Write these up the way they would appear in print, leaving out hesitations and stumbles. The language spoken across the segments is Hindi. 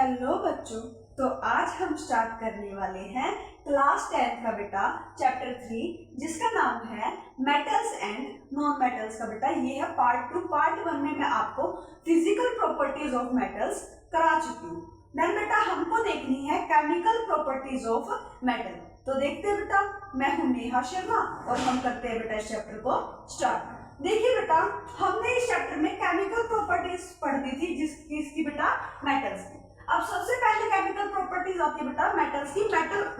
हेलो बच्चों, तो आज हम स्टार्ट करने वाले हैं क्लास 10 का बेटा चैप्टर 3 जिसका नाम है मेटल्स एंड नॉन मेटल्स का बेटा। ये है पार्ट 2। पार्ट 1 में मैं आपको फिजिकल प्रॉपर्टीज ऑफ मेटल्स करा चुकी हूँ। देन बेटा हमको देखनी है केमिकल प्रॉपर्टीज ऑफ मेटल। तो देखते हैं बेटा, मैं हूँ नेहा शर्मा और हम करते हैं बेटा इस चैप्टर को स्टार्ट। देखिए बेटा, हमने इस चैप्टर में केमिकल प्रॉपर्टीज पढ़ी थी जिसकी बेटा मेटल्स की। अब सबसे पहले केमिकल प्रॉपर्टीज आती है बेटा मेटल्स की।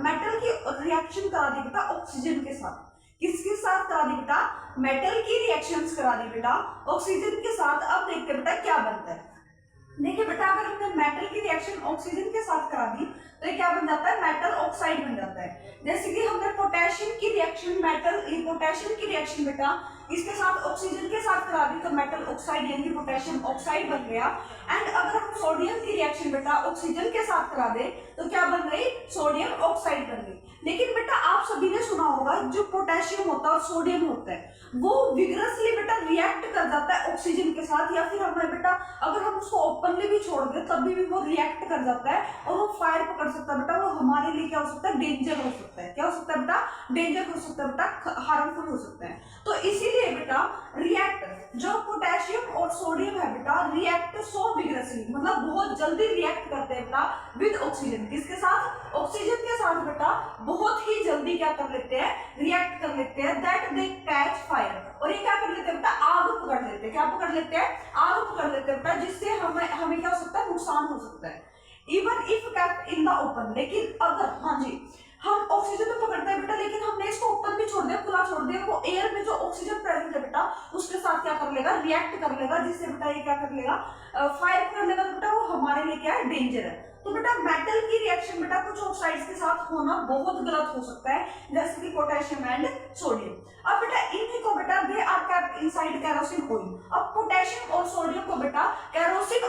मेटल की रिएक्शन करा दी बेटा ऑक्सीजन के साथ। किसके साथ करा दी बेटा? मेटल की रिएक्शंस करा दी बेटा ऑक्सीजन के साथ। अब देखते हैं बेटा क्या बनता है। देखिए बेटा, अगर हमने मेटल की रिएक्शन ऑक्सीजन के साथ करा दी तो ये क्या बन जाता है? मेटल ऑक्साइड बन जाता है। जैसे कि हमने पोटेशियम की रिएक्शन पोटेशियम की रिएक्शन बेटा इसके साथ ऑक्सीजन के साथ करा दी तो मेटल ऑक्साइड यानी कि पोटेशियम ऑक्साइड बन गया। एंड अगर हम सोडियम की रिएक्शन बेटा ऑक्सीजन के साथ करा दे तो क्या बन गई? सोडियम ऑक्साइड बन गई। लेकिन बेटा आप सभी ने सुना होगा जो पोटेशियम होता है और सोडियम होता है वो विग्रसली बेटा रिएक्ट कर जाता है ऑक्सीजन के साथ, या फिर हमें बेटा अगर हम उसको ओपनली भी छोड़ दे तभी भी वो रिएक्ट कर जाता है और वो फायर पकड़ सकता है बेटा। वो हमारे लिए क्या हो सकता है? डेंजर हो सकता है। क्या हो सकता है बेटा? डेंजर हो सकता है बेटा, हार्मफुल हो सकता है। तो इसीलिए बेटा रिएक्ट जो पोटेशियम और सोडियम है बेटा रिएक्ट सो विग्रसली, मतलब बहुत जल्दी रिएक्ट करते हैं बेटा विद ऑक्सीजन। किसके साथ? ऑक्सीजन के साथ बेटा बहुत ही जल्दी क्या कर लेते हैं? रिएक्ट कर लेते हैं। That they catch fire. और ये क्या कर लेते हैं बेटा? आग पकड़ लेते हैं। क्या पकड़ लेते हैं? आग पकड़ लेते हैं बेटा, जिससे हमें क्या हो सकता है? नुकसान हो सकता है। Even if kept in the open. लेकिन अगर हाँ जी हम ऑक्सीजन तो पकड़ते हैं बेटा, लेकिन हमने इसको ओपन भी छोड़ दिया, खुला छोड़ दिया, वो एयर में जो ऑक्सीजन प्रेजेंट है बेटा उसके साथ क्या कर लेगा? रिएक्ट कर लेगा, जिससे बेटा ये क्या कर लेगा? फायर कर लेगा। तो बेटा वो हमारे लिए क्या है? डेंजर है। तो बेटा मेटल की रिएक्शन बेटा कुछ ऑक्साइड्स के साथ होना बहुत गलत हो सकता है, जैसे कि पोटेशियम एंड सोडियम। अब बेटा इन्हीं को बेटा they are kept inside kerosene oil. अब पोटेशियम और सोडियम को बेटा केरोसिन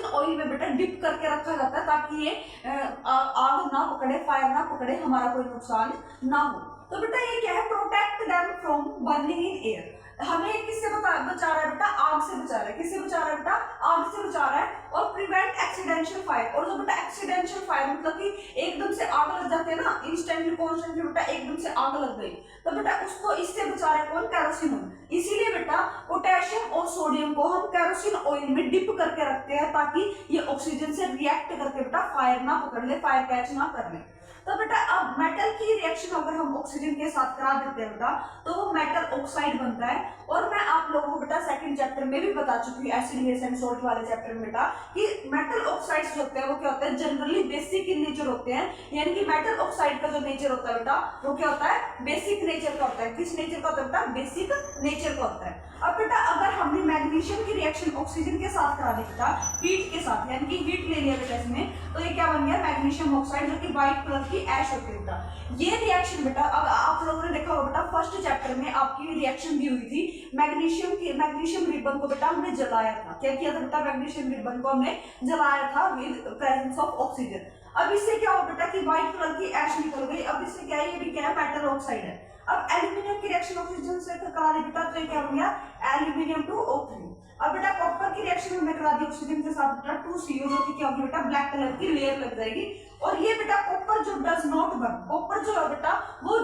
ऑयल में बेटा डिप करके रखा जाता है ताकि ये आग ना पकड़े, फायर ना पकड़े, हमारा कोई नुकसान ना हो। तो बेटा ये क्या है? Protect them from burning in air. हमें किससे बचा रहा है बेटा? आग से बचा रहा है। किससे बचा रहा है बेटा? आग से बचा रहा है। और प्रिवेंट एक्सीडेंशियल फायर। और जो बेटा एक्सीडेंशियल फायर मतलब कि एकदम से आग लग जाती है ना, इंस्टेंटली कॉन्स्टेंटली बेटा एकदम से आग लग गई, तो बेटा उसको इससे बचा रहा है कौन? Kerosene oil. इसीलिए बेटा पोटेशियम और सोडियम को हम केरोसिन ऑयल में डिप करके रखते हैं ताकि ये ऑक्सीजन से रिएक्ट करके बेटा फायर ना पकड़ ले, फायर कैच ना कर ले। तो बेटा अब मेटल की रिएक्शन अगर हम ऑक्सीजन के साथ करा देते हैं बेटा तो वो मेटल ऑक्साइड बनता है। और मैं आप लोगों को बेटा सेकंड चैप्टर में भी बता चुकी हूँ, एसिड बेस एंड सॉल्ट वाले चैप्टर में बेटा, कि मेटल ऑक्साइड्स होते हैं वो क्या होते हैं? जनरली बेसिक इन नेचर होते हैं। यानी कि मेटल ऑक्साइड का जो नेचर होता है बेटा वो क्या होता है? बेसिक नेचर का होता है। किस नेचर का होता है बेटा? बेसिक नेचर का होता है। अब बेटा अगर हमने मैग्नीशियम की रिएक्शन ऑक्सीजन के साथ करा दी बेटा हीट के साथ, यानी कि हीट ले लिया बेटा इसमें, तो ये क्या बन गया? मैग्नीशियम ऑक्साइड, जो कि व्हाइट कलर की ऐश होती है बेटा। ये रिएक्शन बेटा अब आप लोगों ने देखा होगा बेटा फर्स्ट चैप्टर में आपकी रिएक्शन दी हुई थी मैग्नीशियम रिबन को बेटा हमने जलाया था। क्या किया था बेटा? मैग्नीशियम रिबन को हमने जलाया था विद प्रेजेंस ऑफ ऑक्सीजन। अब इससे क्या हो बेटा कि व्हाइट कलर की ऐश निकल गई। अब इससे क्या है? ये भी क्या है? मेटल ऑक्साइड है। अब एल्यूमिनियम की रिएक्शन ऑक्सीजन से करा दी बेटा तो ये क्या बन गया? Aluminium two O3। अब बेटा कॉपर की रिएक्शन हमने करा दी ऑक्सीजन के साथ बेटा 2CO, जो कि क्या होगी बेटा? ब्लैक कलर की लेयर लग जाएगी। और ये बेटा कॉपर जो डज नॉट बर्न, कॉपर जो है बेटा वो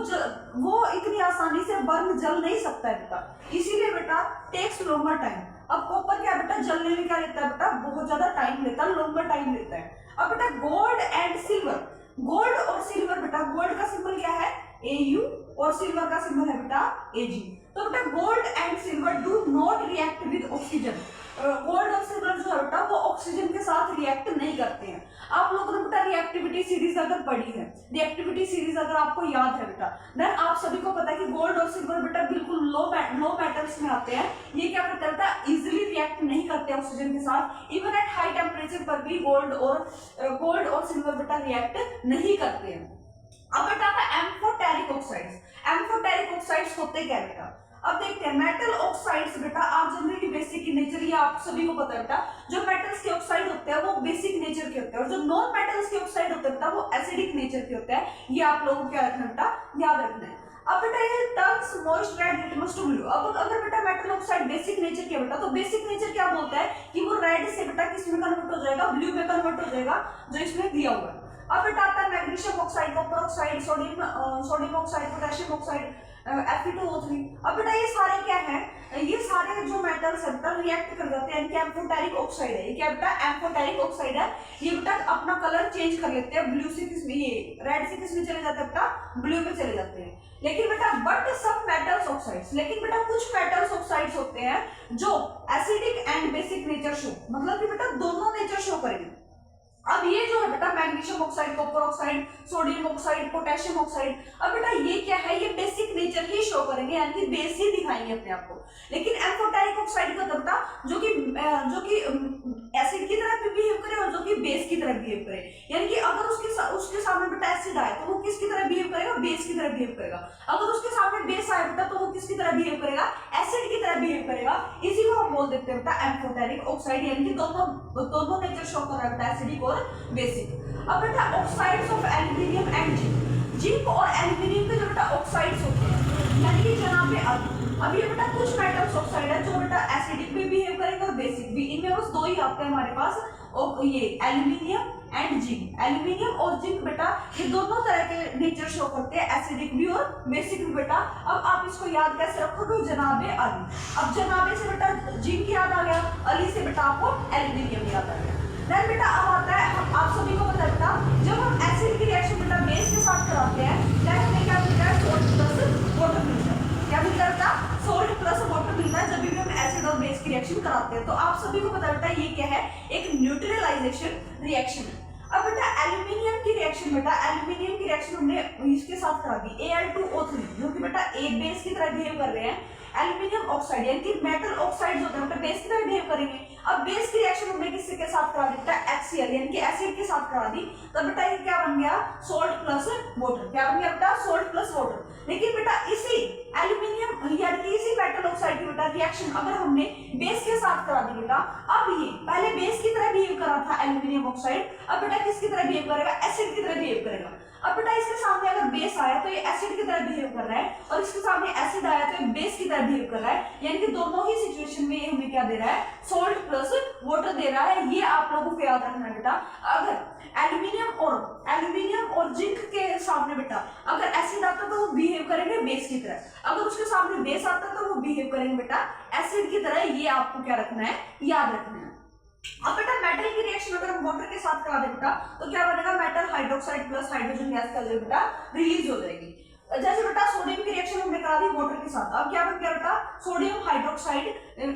इतनी आसानी से बर्न जल नहीं सकता है बेटा, इसीलिए बेटा टेक्स लॉन्गर टाइम। अब कॉपर क्या बेटा जलने में क्या लेता है बेटा? बहुत ज्यादा टाइम लेता है, लॉन्गर टाइम लेता है। अब बेटा गोल्ड एंड सिल्वर, गोल्ड और सिल्वर बेटा, गोल्ड का सिंबल क्या है? AU और सिल्वर का सिंबल है बेटा AG। तो बेटा gold and silver do not react with oxygen. Gold और सिल्वर जो है बेटा वो ऑक्सीजन के साथ रिएक्ट नहीं करते हैं। आप लोगों ने बेटा रिएक्टिविटी सीरीज अगर पढ़ी है, रिएक्टिविटी सीरीज अगर आपको याद है बेटा, देन आप सभी को पता है कि गोल्ड और सिल्वर बेटा बिल्कुल लो मेटल्स में आते हैं। ये क्या करता है बेटा? इजिली रिएक्ट नहीं करते ऑक्सीजन के साथ। इवन एट हाई टेम्परेचर पर भी गोल्ड और सिल्वर बेटा रिएक्ट नहीं करते हैं। अब बेटा एम्फोटेरिक ऑक्साइड्स। एम्फोटेरिक ऑक्साइड्स होते क्या बेटा? अब देखते हैं मेटल ऑक्साइड्स बेटा आप जनरली बेसिक इन नेचर, ये आप सभी को पता है बेटा, जो मेटल्स के ऑक्साइड होते हैं वो बेसिक नेचर के होते हैं और जो नॉन मेटल्स के ऑक्साइड होते हैं बेटा वो एसिडिक नेचर के होते हैं। ये आप लोगों को क्या रखना बेटा? याद रखना है। अब बेटा ये turns moist red litmus to blue. अब अगर बेटा मेटल ऑक्साइड बेसिक नेचर क्या बेटा, तो बेसिक नेचर क्या बोलता है कि वो रेड से बेटा किस में कन्वर्ट हो जाएगा, ब्लू में कन्वर्ट हो जाएगा, जो इसमें दिया हुआ है। अब बेटा आता है magnesium oxide, copper oxide, sodium oxide, potassium oxide, Fe2O3। अब बेटा ये सारे क्या है, ये सारे जो मेटल्स है बेटा रिएक्ट कर जाते हैं, एम्फोटेरिक ऑक्साइड है। ये क्या बेटा, एम्फोटेरिक ऑक्साइड है। ये बेटा अपना कलर चेंज कर लेते हैं, ब्लू से किस में, ये रेड से किस में चले जाते हैं बेटा, ब्लू में चले जाते हैं। लेकिन बेटा बट सब मेटल्स ऑक्साइड्स, लेकिन बेटा कुछ मेटल्स ऑक्साइड्स होते हैं जो acidic and basic nature show, मतलब कि बेटा दोनों नेचर शो करेंगे। अब ये जो है बेटा magnesium oxide, copper oxide, sodium oxide, potassium oxide, अब बेटा ये क्या है, ये बेसिक नेचर ही शो करेंगे, यानी कि बेस ही दिखाएंगे अपने आप को। लेकिन एम्फोटेरिक ऑक्साइड का बेटा जो कि एसिड की तरह बिहेव करे और जो कि बेस की तरह बिहेव करे, यानी कि अगर उसके सामने बेटा एसिड आए तो वो किसकी तरह बिहेव करेगा, बेस की तरह बिहेव करेगा। अगर उसके सामने बेस आए बेटा तो वो किसकी तरह बिहेव करेगा, एसिड की तरह बिहेव करेगा। इसी को हम बोल देते हैं बेटा एम्फोटेरिक ऑक्साइड, यानी कि दोनों नेचर शो कर रहा है बेटा, एसिडिक और बेसिक। अब बेटा oxides of aluminium and zinc और एल्यूमिनियम के जो बेटा ऑक्साइड्स होते हैं, यानी कि जनाब अब ये बेटा कुछ मेटल्स ऑक्साइड है जो बेटा एसिडिक भी बिहेव करेंगे और बेसिक भी। इनमें बस दो ही आते हैं हमारे पास, और ये एल्यूमिनियम एंड जिंक। एल्यूमिनियम और जिंक बेटा ये दोनों तरह के नेचर शो करते हैं, एसिडिक भी और बेसिक भी बेटा। अब आप इसको याद कैसे रखोगे, जनाबे अली। अब जनाबे से बेटा जिंक याद आ गया, अली से बेटा आपको एल्यूमिनियम याद आ गया। देन बेटा अब आता है, आप सभी को पता है बेटा जब हम एसिड की रिएक्शन बेटा बेस के साथ कराते हैं, देन हमें क्या मिलता है, सोल्ट प्लस वाटर मिलता है। क्या मिलता है बेटा, सोल्ट प्लस वाटर मिलता है जब भी हम एसिड और बेस की रिएक्शन कराते हैं। तो आप सभी को पता है बेटा ये क्या है, एक न्यूट्रलाइजेशन रिएक्शन है। अब बेटा एल्यूमिनियम की रिएक्शन, बेटा एल्यूमिनियम की रिएक्शन हमने इसके साथ करा दी, Al2O3, जो कि बेटा एक बेस की तरह बिहेव कर रहे हैं। एल्यूमिनियम ऑक्साइड यानी कि मेटल ऑक्साइड्स होते हैं बेटा बेस की तरह बिहेव करेंगे। अब बेस की रिएक्शन हमने किसके के साथ करा दी बेटा, HCl यानी कि एसिड के साथ करा दी, तब बेटा ये क्या बन गया, सोल्ट प्लस वाटर। क्या बन गया बेटा, सोल्ट प्लस वाटर। लेकिन बेटा इसी एल्यूमिनियम यानी कि इसी मेटल ऑक्साइड की बेटा रिएक्शन अगर हमने बेस के साथ करा दी बेटा, अब ये पहले बेस की तरह बिहेव करा था एल्यूमिनियम ऑक्साइड, अब बेटा किसकी तरह बिहेव करेगा, एसिड की तरह बिहेव करेगा। अब बेटा इसके सामने अगर बेस आया तो ये एसिड की तरह बिहेव कर रहा है, और इसके सामने एसिड आया तो ये बेस की तरह बिहेव कर रहा है, यानी कि दोनों ही सिचुएशन में ये हमें क्या दे रहा है, सोल्ट प्लस वाटर दे रहा है। ये आप लोगों को याद रखना है बेटा। अगर एल्यूमिनियम और जिंक के सामने बेटा अगर एसिड आता तो वो बिहेव करेंगे बेस की तरह, अगर उसके सामने बेस आता तो वो बिहेव करेंगे बेटा एसिड की तरह। ये आपको क्या रखना है, याद रखना है। अब बेटा मेटल की रिएक्शन अगर हम वाटर के साथ करा दे बेटा तो क्या बनेगा, metal hydroxide plus hydrogen gas का जो बेटा रिलीज हो जाएगी। जैसे बेटा सोडियम की रिएक्शन हमने करा दी वाटर के साथ, अब क्या बन गया बेटा, सोडियम हाइड्रोक्साइड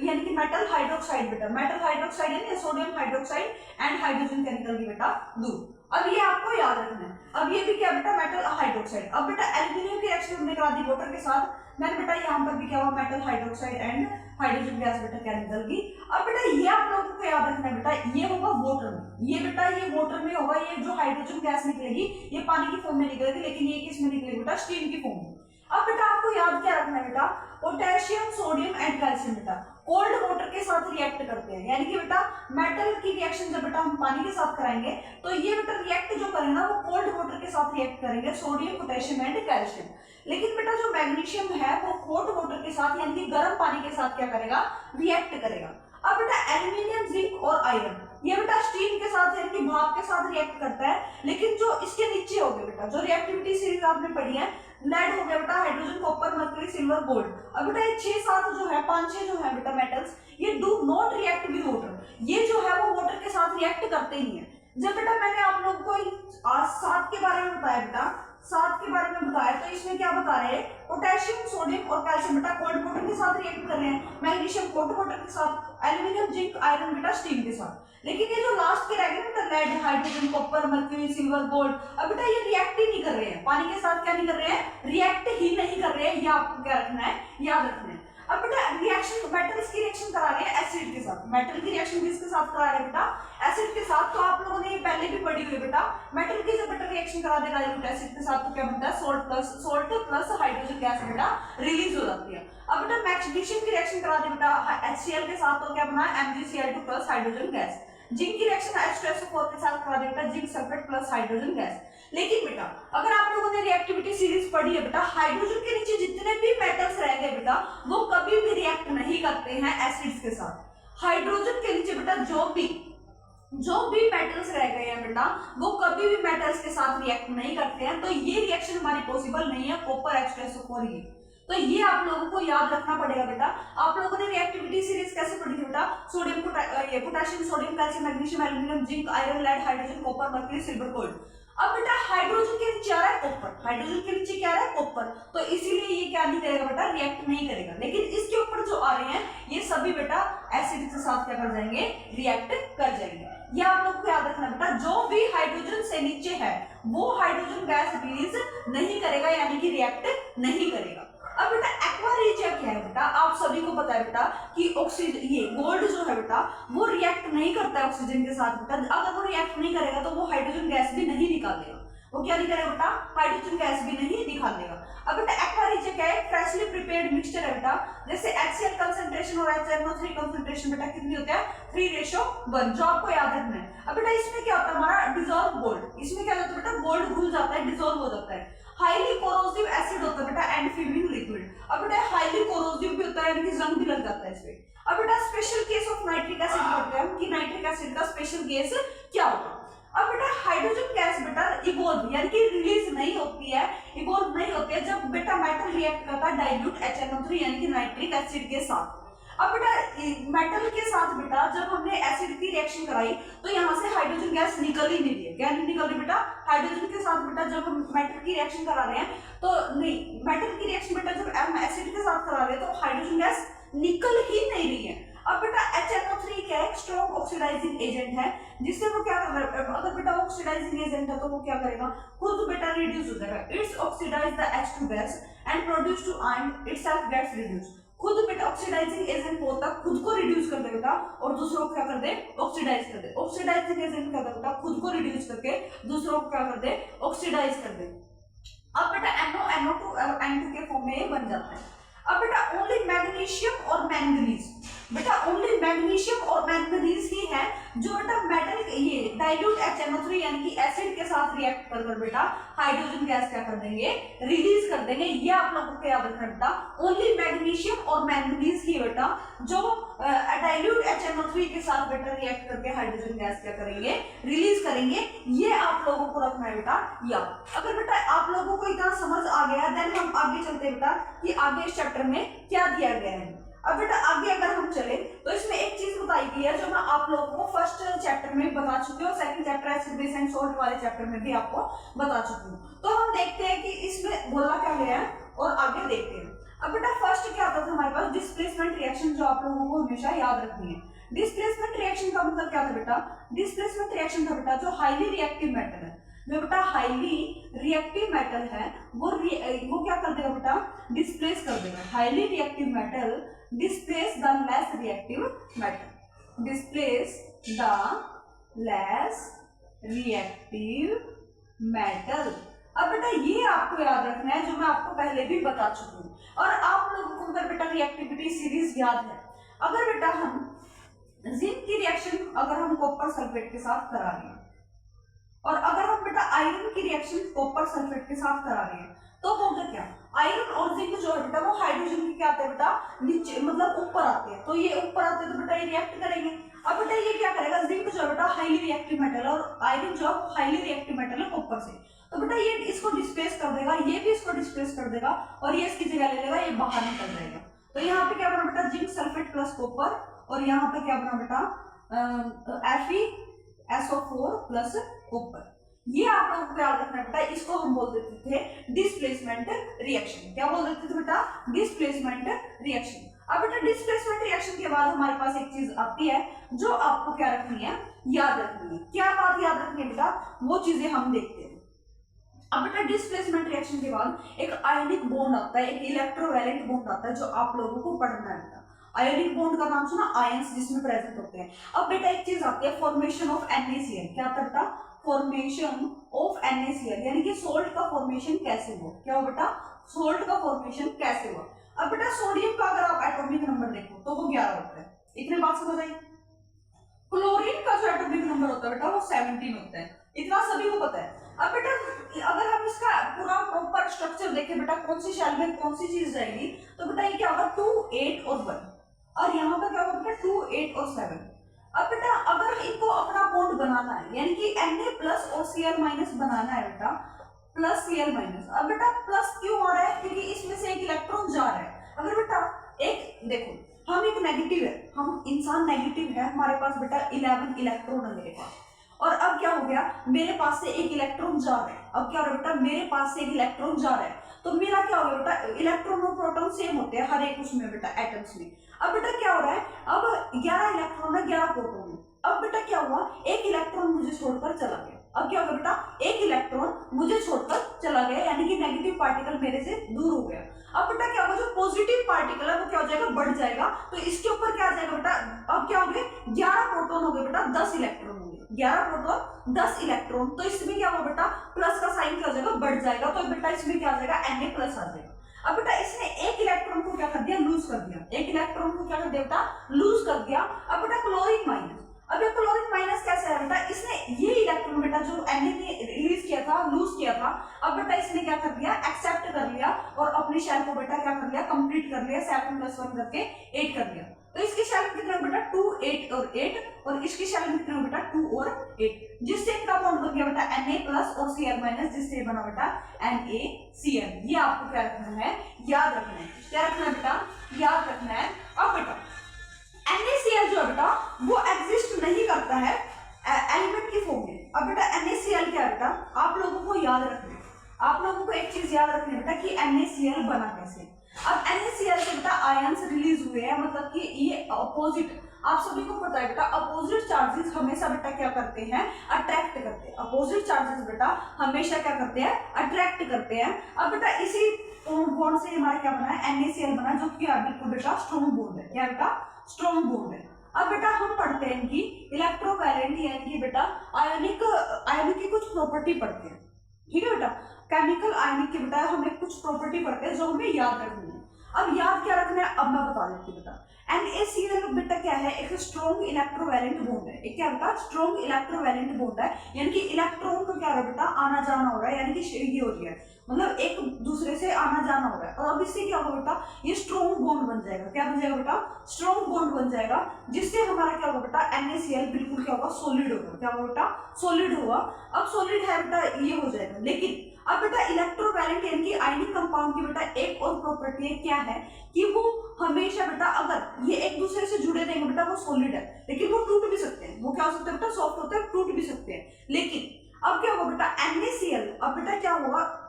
यानी कि मेटल हाइड्रोक्साइड बेटा, मेटल हाइड्रोक्साइड यानी सोडियम हाइड्रोक्साइड एंड हाइड्रोजन क्या निकल गई बेटा, दूर। अब ये आपको याद रखना है। अब ये भी क्या बेटा, मेटल हाइड्रोक्साइड। अब बेटा एल्यूमिनियम की रिएक्शन हमने करा दी वाटर के साथ, देन बेटा यहाँ पर भी क्या हुआ, metal hydroxide and hydrogen gas बेटा क्या निकल गई। अब बेटा ये आप लोगों को याद रखना है बेटा, ये होगा वाटर में, ये बेटा ये वाटर में होगा, ये जो हाइड्रोजन गैस निकलेगी ये पानी की फॉर्म में निकलेगी, लेकिन ये किस में निकलेगी बेटा, स्टीम की फॉर्म में। अब बेटा आपको याद क्या रखना है बेटा, पोटेशियम सोडियम एंड कैल्शियम बेटा कोल्ड वाटर के साथ रिएक्ट करते हैं, यानी कि बेटा मेटल की रिएक्शन जब बेटा हम पानी के साथ कराएंगे तो ये बेटा रिएक्ट जो करेंगे ना वो कोल्ड वाटर के साथ रिएक्ट करेंगे, सोडियम पोटेशियम एंड कैल्शियम। लेकिन बेटा जो मैग्नीशियम है वो हॉट वाटर के साथ यानी कि गर्म पानी के साथ क्या करेगा, रिएक्ट करेगा। अब बेटा एल्यूमिनियम जिंक और आयरन ये बेटा स्टीम के साथ यानी कि भाप के साथ रिएक्ट करता है, लेकिन जो इसके नीचे हो गए बेटा जो रिएक्टिविटी सीरीज आपने पढ़ी है, लेड हो गया बेटा, hydrogen copper mercury silver gold. अब बेटा ये 6-7 जो है 5-6 जो है बेटा मेटल्स ये do not react with water, ये जो है वो वाटर के साथ रिएक्ट करते ही है। जब बेटा मैंने आप लोगों को आज 7 के बारे में बताया बेटा, 7 के बारे में बताया तो इसमें क्या बता रहे हैं, पोटेशियम सोडियम और कैल्शियम बेटा कोल्ड वाटर के साथ रिएक्ट कर रहे हैं, मैग्नीशियम कोल्ड वाटर के साथ, एल्यूमिनियम जिंक आयरन बेटा स्टीम के साथ। लेकिन ये जो लास्ट के रह गए बेटा lead hydrogen copper mercury silver gold, अब बेटा ये रिएक्ट ही नहीं कर रहे हैं पानी के साथ, क्या नहीं कर रहे हैं, रिएक्ट ही नहीं कर रहे हैं। ये आपको क्या रखना है, याद रखना है। अब बेटा रिएक्शन मेटल्स की रिएक्शन करा रहे हैं एसिड के साथ, मेटल की रिएक्शन किसके साथ करा रहे हैं बेटा, एसिड के साथ। तो आप लोगों ने ये पहले भी पढ़ी हुई बेटा, मेटल की जब बेटा रिएक्शन करा देगा एसिड के साथ तो क्या बनता है, सोल्ट प्लस हाइड्रोजन गैस बेटा रिलीज हो जाती है। अब बेटा मैग्नीशियम की रिएक्शन करा दे बेटा HCl के साथ तो क्या बना, MgCl2 plus hydrogen gas. Zinc की रिएक्शन H2SO4 के साथ करा देगा zinc sulphate plus hydrogen gas. लेकिन बेटा अगर आप लोगों ने रिएक्टिविटी सीरीज पढ़ी है बेटा, हाइड्रोजन के नीचे जितने भी मेटल्स रह गए बेटा वो कभी भी रिएक्ट नहीं करते हैं एसिड्स के साथ। हाइड्रोजन के नीचे बेटा जो भी मेटल्स रह गए हैं बेटा वो कभी भी मेटल्स के साथ रिएक्ट नहीं करते हैं, तो ये रिएक्शन हमारी पॉसिबल नहीं है कॉपर H2SO4 ये। तो ये आप लोगों को याद रखना पड़ेगा बेटा। आप लोगों ने रिएक्टिविटी सीरीज कैसे पढ़ी थी बेटा, sodium potassium sodium calcium magnesium aluminium zinc iron lead hydrogen copper mercury silver gold. अब बेटा हाइड्रोजन के नीचे आ रहा है कॉपर, हाइड्रोजन के नीचे क्या आ रहा है कॉपर, तो इसीलिए ये क्या नहीं करेगा बेटा, रिएक्ट नहीं करेगा। लेकिन इसके ऊपर जो आ रहे हैं ये सभी बेटा एसिड के साथ क्या कर जाएंगे, रिएक्ट कर जाएंगे। ये आप लोग को याद रखना बेटा, जो भी हाइड्रोजन से नीचे है वो हाइड्रोजन गैस रिलीज नहीं करेगा, यानी कि रिएक्ट नहीं करेगा। अब बेटा एक्वा रीजिया क्या है बेटा, आप सभी को पता है बेटा कि ऑक्सीजन ये गोल्ड जो है बेटा वो रिएक्ट नहीं करता है ऑक्सीजन के साथ बेटा। अगर वो रिएक्ट नहीं करेगा तो वो हाइड्रोजन गैस भी नहीं निकालेगा। वो क्या नहीं करेगा बेटा, हाइड्रोजन गैस भी नहीं निकालेगा। अब बेटा एक्वा रीजिया क्या है, फ्रेशली प्रिपेयर्ड मिक्सचर है बेटा। जैसे HCl कंसंट्रेशन और HNO3 कंसंट्रेशन बेटा कितनी होती है, 3:1, जो आपको याद रखना है। अब बेटा इसमें क्या होता है हमारा डिसॉल्व गोल्ड, इसमें क्या होता है बेटा, गोल्ड घुल जाता है, डिसॉल्व हो जाता है। हाईली कोरोसिव एसिड होता है बेटा एंड फीमिंग लिक्विड। अब बेटा हाईली कोरोसिव भी होता है, यानी कि जंग भी लग जाता है इसमें। अब बेटा special case of nitric acid पढ़ते हैं कि नाइट्रिक एसिड का स्पेशल केस क्या होता है। अब बेटा हाइड्रोजन गैस बेटा इवॉल्व यानी कि रिलीज नहीं होती है, इवॉल्व नहीं होती है जब बेटा मेटल रिएक्ट करता है डाइल्यूट HNO3 यानी कि नाइट्रिक एसिड के साथ। अब बेटा मेटल के साथ बेटा जब हमने एसिड की रिएक्शन कराई तो यहाँ से हाइड्रोजन गैस निकल ही नहीं रही है। क्या नहीं निकल रही बेटा, हाइड्रोजन के साथ बेटा जब हम मेटल की रिएक्शन करा रहे हैं तो नहीं, मेटल की रिएक्शन बेटा जब हम एसिड के साथ करा रहे हैं तो हाइड्रोजन गैस निकल ही नहीं रही है। अब बेटा HNO3 क्या है, स्ट्रॉन्ग ऑक्सीडाइजिंग एजेंट है, जिससे वो क्या कर रहा है, अगर बेटा ऑक्सीडाइजिंग एजेंट है तो वो क्या करेगा, खुद बेटा रिड्यूस हो जाएगा। It's oxidise the H2 gas and produce two ion itself gets reduce. खुद बेटा ऑक्सीडाइजिंग एजेंट होता है, खुद को रिड्यूस कर देगा और दूसरों को क्या कर दे, ऑक्सीडाइज कर दे। ऑक्सीडाइजिंग एजेंट क्या करता है, खुद को रिड्यूस करके दूसरों को क्या कर दे, ऑक्सीडाइज कर दे। अब बेटा NO2 और N2 के फॉर्म में बन जाता है। अब बेटा ओनली मैग्नीशियम और मैंगनीज, बेटा ओनली मैग्नीशियम और मैंगनीज ही है जो बेटा मेटल ये डाइल्यूट HNO3 यानी कि एसिड के साथ रिएक्ट कर बेटा हाइड्रोजन गैस क्या कर देंगे, रिलीज कर देंगे। ये आप लोगों को याद रखना बेटा, ओनली मैग्नीशियम और मैंगनीज ही बेटा जो डाइल्यूट HNO3 के साथ बेटा रिएक्ट करके हाइड्रोजन गैस क्या करेंगे, रिलीज करेंगे। ये आप लोगों को रखना है बेटा याद। अगर बेटा आप लोगों को इतना समझ आ गया देन हम आगे चलते बेटा कि आगे इस चैप्टर में क्या दिया गया है। अब बेटा आगे अगर हम चले तो इसमें एक चीज बताई गई है जो मैं आप लोगों को फर्स्ट चैप्टर में बता चुकी हूँ, second chapter acid base and salt वाले चैप्टर में भी आपको बता चुकी हूँ। तो हम देखते हैं कि इसमें बोला क्या गया है और आगे देखते हैं। अब बेटा फर्स्ट क्या आता था हमारे पास, डिस्प्लेसमेंट रिएक्शन, जो आप लोगों को हमेशा याद रखनी है। डिस्प्लेसमेंट रिएक्शन का मतलब क्या था बेटा, डिस्प्लेसमेंट रिएक्शन था बेटा जो हाईली रिएक्टिव मेटल है, जो बेटा हाईली रिएक्टिव मेटल है वो क्या कर देगा बेटा, डिस्प्लेस कर देगा। Highly reactive metal displace the less reactive metal, displace the less reactive metal. अब बेटा ये आपको याद रखना है जो मैं आपको पहले भी बता चुकी हूँ। और आप लोगों को अगर बेटा रिएक्टिविटी सीरीज याद है, अगर बेटा हम जिंक की रिएक्शन अगर हम कॉपर सल्फेट के साथ करा रहे हैं और अगर हम बेटा आयरन की रिएक्शन कॉपर सल्फेट के साथ करा रहे हैं तो होगा क्या, आयरन और जिंक जो है बेटा वो हाइड्रोजन की क्या आते हैं बेटा, नीचे मतलब ऊपर आते हैं। तो ये ऊपर आते हैं तो बेटा ये रिएक्ट करेंगे। अब बेटा ये क्या करेगा, जिंक जो है बेटा हाईली रिएक्टिव मेटल और आयरन जो है हाईली रिएक्टिव मेटल है कॉपर से, तो बेटा ये इसको डिस्प्लेस कर देगा, ये भी इसको डिस्प्लेस कर देगा और ये इसकी जगह ले लेगा, ये बाहर निकल जाएगा। तो यहाँ पे क्या बना बेटा, जिंक सल्फेट प्लस कॉपर, और यहाँ पे क्या बना बेटा FeSO4 प्लस कॉपर। ये आप लोगों को याद रखना बेटा, इसको हम बोल देते थे डिस्प्लेसमेंट रिएक्शन। क्या बोल देते थे बेटा, डिस्प्लेसमेंट रिएक्शन। अब बेटा डिस्प्लेसमेंट रिएक्शन के बाद हमारे पास एक चीज आती है जो आपको क्या रखनी है, याद रखनी है। क्या बात याद रखनी है बेटा, वो चीजें हम देखते हैं। अब बेटा डिस्प्लेसमेंट रिएक्शन के बाद एक आयनिक बॉन्ड आता है, एक इलेक्ट्रोवैलेंट बॉन्ड आता है जो आप लोगों को पढ़ना है बेटा। आयोनिक बॉन्ड का नाम सुना, आयंस जिसमें प्रेजेंट होते हैं। अब बेटा एक चीज आती है फॉर्मेशन ऑफ NaCl। क्या आता है बेटा, फॉर्मेशन ऑफ NaCl, यानी कि सोल्ट का फॉर्मेशन कैसे हुआ। क्या हो बेटा, सोल्ट का फॉर्मेशन कैसे हुआ। अब बेटा सोडियम का अगर आप एटॉमिक नंबर देखो तो वो 11 होता है। इतने बात समझ आई। क्लोरीन का जो एटॉमिक नंबर होता है बेटा वो 17 होता है, इतना सभी को पता है। अब बेटा अगर हम इसका पूरा प्रॉपर स्ट्रक्चर देखें बेटा कौन सी शेल में कौन सी चीज जाएगी, तो बेटा ये क्या होगा 2 8 और 1, और यहाँ पर क्या होगा बेटा 2 8 और 7। अब बेटा अगर इनको अपना बॉन्ड बनाना है यानी कि Na+ और Cl- बनाना है बेटा, प्लस Cl-। अब बेटा प्लस क्यों आ रहा है, क्योंकि इसमें से एक इलेक्ट्रॉन जा रहा है। अगर बेटा एक देखो हम एक नेगेटिव है, हम इंसान नेगेटिव है, हमारे पास बेटा 11 इलेक्ट्रॉन है मेरे पास, और अब क्या हो गया मेरे पास से एक इलेक्ट्रॉन जा रहा है। अब क्या हो रहा है बेटा मेरे पास से एक इलेक्ट्रॉन जा रहा है, तो मेरा क्या हो गया बेटा इलेक्ट्रॉन और प्रोटॉन सेम होते हैं हर एक उसमें बेटा एटम्स में। अब बेटा क्या हो रहा है, अब 11 इलेक्ट्रॉन है 11 प्रोटॉन है। अब बेटा क्या हुआ एक इलेक्ट्रॉन मुझे छोड़कर चला गया। अब क्या होगा बेटा एक इलेक्ट्रॉन मुझे छोड़कर चला गया यानी कि नेगेटिव पार्टिकल मेरे से दूर हो गया। अब बेटा क्या होगा जो पॉजिटिव पार्टिकल है वो क्या हो जाएगा बढ़ जाएगा, तो इसके ऊपर क्या आ जाएगा बेटा, अब क्या हो गए 11 प्रोटॉन हो गए बेटा 10 इलेक्ट्रॉन हो गए, 11 प्रोटॉन 10 इलेक्ट्रॉन, तो इसमें क्या होगा बेटा प्लस का साइन क्या हो जाएगा बढ़ जाएगा, तो बेटा इसमें क्या आ जाएगा Na+ आ जाएगा। अब बेटा इसने एक इलेक्ट्रॉन को क्या कर दिया लूज कर दिया, एक इलेक्ट्रॉन को क्या कर दिया बेटा लूज कर दिया। अब बेटा क्लोरीन माइनस, अब ये क्लोरीन माइनस कैसे है बेटा, इसने ये इलेक्ट्रॉन बेटा जो Na ने रिलीज किया था लूज किया था, अब बेटा इसने क्या कर दिया एक्सेप्ट कर लिया और अपनी शेल को बेटा क्या कर लिया कंप्लीट कर लिया, 7 + 1 करके 8 कर दिया। तो इसकी शेल में कितना बेटा 2 8 और 8, और इसकी शेल में कितना बेटा 2 और 8, जिससे इनका बॉन्ड बन गया बेटा Na+ और Cl-, जिससे बना बेटा NaCl। ये आपको क्या रखना है याद रखना है, क्या रखना है बेटा याद रखना है। अब बेटा NaCl जो है बेटा वो एग्जिस्ट नहीं करता है एलिमेंट की फॉर्म में। अब बेटा NaCl क्या है बेटा आप लोगों को याद रखना है, आप लोगों को एक चीज याद रखनी है बेटा कि NaCl बना कैसे। अब NaCl से बेटा आयंस रिलीज हुए हैं, मतलब कि ये अपोजिट, आप सभी को पता है बेटा अपोजिट चार्जेस हमेशा बेटा क्या करते हैं अट्रैक्ट करते हैं, अपोजिट चार्जेस बेटा हमेशा क्या करते हैं अट्रैक्ट करते हैं। अब बेटा इसी बॉन्ड से हमारा क्या बना है NaCl बना, जो कि बिल्कुल बेटा स्ट्रॉन्ग बॉन्ड है, क्या बेटा स्ट्रॉन्ग बॉन्ड है। अब बेटा हम पढ़ते हैं इनकी इलेक्ट्रोवैलेंट यानी कि बेटा आयनिक की कुछ प्रॉपर्टी पढ़ते हैं, ठीक है बेटा केमिकल आयनिक के बेटा हमें कुछ प्रॉपर्टी पढ़ते हैं जो हमें याद रखनी है। अब याद क्या रखना है अब मैं बता देती हूँ बेटा NaCl बेटा क्या है एक स्ट्रॉन्ग इलेक्ट्रोवैलेंट बॉन्ड है, एक क्या बेटा स्ट्रॉन्ग इलेक्ट्रोवैलेंट बॉन्ड है, यानी कि इलेक्ट्रॉन का क्या हो रहा है बेटा आना जाना हो रहा है, यानी कि ये हो रही है मतलब एक दूसरे से आना जाना हो रहा है, और अब इससे क्या होगा बेटा ये स्ट्रॉन्ग बॉन्ड बन जाएगा, क्या बन जाएगा बेटा स्ट्रॉन्ग बॉन्ड बन जाएगा, जिससे हमारा क्या होगा बेटा NaCl बिल्कुल क्या होगा सॉलिड होगा, क्या होगा बेटा सॉलिड होगा। अब सॉलिड है बेटा ये हो जाएगा, लेकिन अब बेटा इलेक्ट्रोवैलेंट यानी कि आयनिक कंपाउंड की बेटा एक और प्रॉपर्टी है क्या है कि वो हमेशा बेटा अगर ये एक दूसरे से जुड़े रहेंगे बेटा वो सॉलिड है, लेकिन वो टूट भी सकते हैं, वो क्या हो सकते हैं बेटा सॉफ्ट होते हैं टूट भी सकते हैं। लेकिन अब क्या होगा बेटा NaCl अब बेटा क्या होगा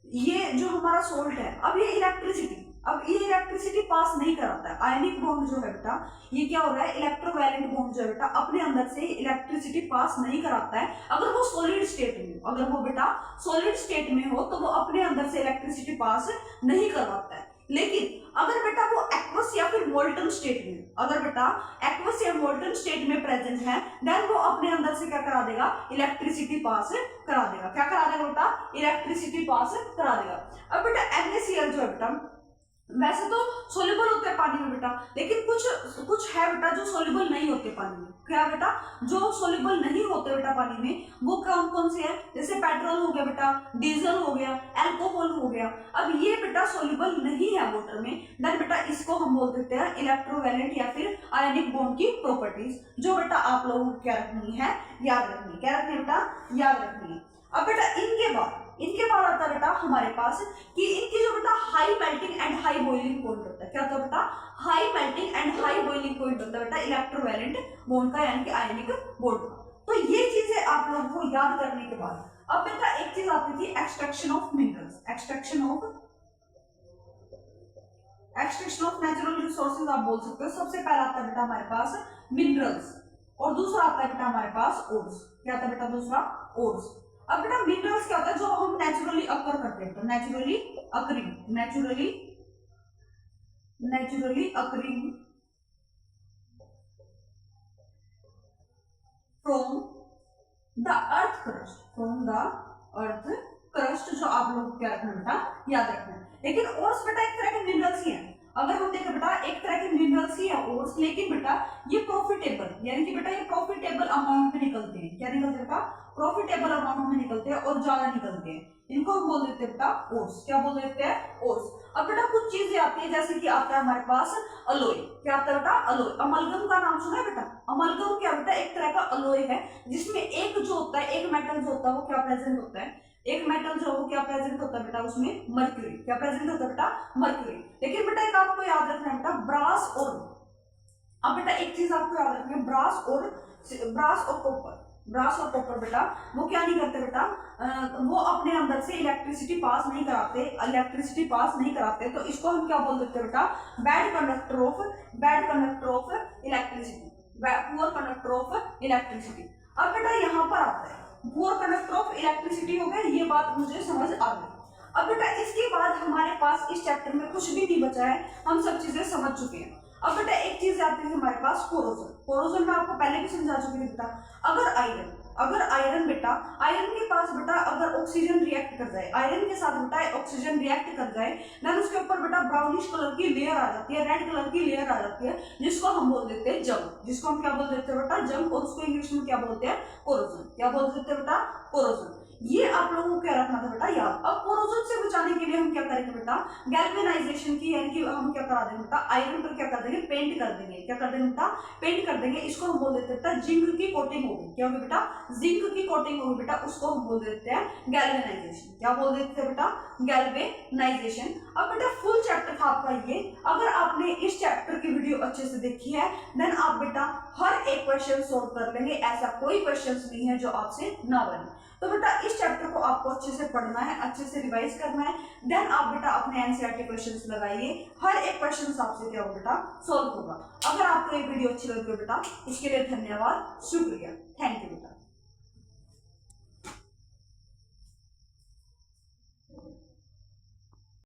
ये जो हमारा सोल्ट है अब ये इलेक्ट्रिसिटी पास नहीं कराता है, आयनिक बॉन्ड जो है बेटा ये क्या हो रहा है इलेक्ट्रोवैलेंट बॉन्ड जो है बेटा अपने अंदर से इलेक्ट्रिसिटी पास नहीं कराता है। अगर वो सॉलिड स्टेट में हो, अगर वो बेटा सॉलिड स्टेट में हो तो वो अपने अंदर से इलेक्ट्रिसिटी पास नहीं करवाता है। लेकिन अगर बेटा वो एक्वस या फिर मोल्टन स्टेट में, अगर बेटा एक्वस या मोल्टन स्टेट में प्रेजेंट है देन वो अपने अंदर से क्या करा देगा इलेक्ट्रिसिटी पास करा देगा, क्या करा देगा बेटा इलेक्ट्रिसिटी पास करा देगा। अब बेटा NaCl जो है बेटा वैसे तो सोल्यूबल होते हैं पानी में बेटा, लेकिन कुछ है बेटा जो सोल्यूबल नहीं होते पानी में, क्या बेटा जो सोल्यूबल नहीं होते बेटा पानी में वो कौन कौन से हैं, जैसे पेट्रोल हो गया बेटा, डीजल हो गया, अल्कोहल हो गया। अब ये बेटा सोल्यूबल नहीं है वाटर में, देन बेटा इसको हम बोल देते हैं इलेक्ट्रोवैलेंट या फिर आयनिक बॉन्ड की प्रॉपर्टीज, जो बेटा आप लोगों को क्या रखनी है याद रखनी है, क्या रखनी है बेटा याद रखनी है। अब बेटा इनके बाद आता है बेटा हमारे पास कि इनकी जो बेटा high melting and high boiling point होता है, क्या होता है बेटा high melting and high boiling point होता है बेटा इलेक्ट्रोवैलेंट बॉन्ड का यानी कि आयनिक बॉन्ड का। तो ये चीजें आप लोगों को याद करने के बाद अब बेटा एक चीज आती थी extraction of minerals, extraction of natural resources आप बोल सकते हो। सबसे पहला आता है बेटा हमारे पास मिनरल्स और दूसरा आता है बेटा हमारे पास ओर्स, क्या आता है बेटा दूसरा ओर्स। अब बेटा मिनरल्स क्या होता है जो हम नेचुरली अकर करते हैं, naturally occurring from the earth crust, जो आप लोग क्या रखना बेटा याद रखना है। लेकिन ओर्स बेटा एक तरह के मिनरल्स ही हैं, अगर हम देखें बेटा एक तरह के मिनरल्स ही है ओर्स, लेकिन बेटा ये प्रॉफिटेबल यानी कि बेटा ये अमाउंट में निकलते हैं। क्या निकलते हैं बेटा? प्रॉफिटेबल अमाउंट में निकलते हैं और ज्यादा निकलते हैं, इनको हम बोल देते हैं बेटा ओर्स। क्या बोल देते हैं? ओर्स। अब बेटा कुछ चीजें आती है, जैसे कि आता है हमारे पास अलोय। क्या आता है बेटा? अलोय। अमलगम का नाम सुना है बेटा? अमलगम क्या बेटा? एक तरह का अलोय है जिसमें एक जो होता है, एक मेटल जो होता है वो क्या प्रेजेंट होता है, एक मेटल जो वो क्या प्रेजेंट होता है बेटा? उसमें मर्क्यूरी। क्या प्रेजेंट होता है बेटा? मर्क्यूरी। लेकिन बेटा एक आपको याद रखना है बेटा, ब्रास और, अब बेटा एक चीज आपको याद रखनी है, ब्रास और कॉपर, ब्रास और कॉपर बेटा वो क्या नहीं करते बेटा, वो अपने अंदर से इलेक्ट्रिसिटी पास नहीं कराते, तो इसको हम क्या बोल देते हैं बेटा? Bad conductor of electricity, poor conductor of electricity. अब बेटा यहाँ पर आता है पुअर कंडक्टर ऑफ इलेक्ट्रिसिटी हो गया, ये बात मुझे समझ आ गई। अब बेटा इसके बाद हमारे पास इस चैप्टर में कुछ भी नहीं बचा है, हम सब चीजें समझ चुके हैं। अब बेटा एक चीज आती है हमारे पास कोरोजन। कोरोजन में आपको पहले भी समझा चुकी थी बेटा, अगर आयरन बेटा, आयरन के पास बेटा अगर ऑक्सीजन रिएक्ट कर जाए, आयरन के साथ बेटा ऑक्सीजन रिएक्ट कर जाए, देन उसके ऊपर बेटा ब्राउनिश कलर की लेयर आ जाती है, रेड कलर की लेयर आ जाती है, जिसको हम बोल देते हैं जंग, जिसको हम क्या बोल देते हैं बेटा? जंग। और उसको इंग्लिश में क्या बोलते हैं? कोरोजन। क्या बोल देते हैं बेटा? कोरोजन। ये आप लोगों को क्या रखना था बेटा? याद। अब कोरोजन से बचाने के लिए हम क्या करेंगे बेटा? गैल्वेनाइजेशन की, यानी कि हम क्या करा देंगे बेटा? आयरन पर क्या कर देंगे? पेंट कर देंगे। क्या कर देंगे बेटा? पेंट कर देंगे। इसको हम बोल देते हैं बेटा जिंक की कोटिंग होगी। क्या होगी बेटा? जिंक की कोटिंग होगी बेटा, उसको हम बोल देते हैं गैल्वेनाइजेशन। क्या बोल देते हैं बेटा? गैल्वेनाइजेशन। अब बेटा फुल चैप्टर था आपका ये। अगर आपने इस चैप्टर की वीडियो अच्छे से देखी है, देन आप बेटा हर एक क्वेश्चन सोल्व कर लेंगे, ऐसा कोई क्वेश्चन नहीं है जो आपसे ना बने। तो बेटा इस चैप्टर को आपको अच्छे से पढ़ना है, अच्छे से रिवाइज करना है, देन आप बेटा अपने एनसीईआरटी क्वेश्चंस लगाइए, हर एक क्वेश्चन आपसे क्या होगा बेटा? सॉल्व होगा। अगर आपको ये वीडियो अच्छी लगी हो बेटा, उसके लिए धन्यवाद, शुक्रिया, थैंक यू बेटा।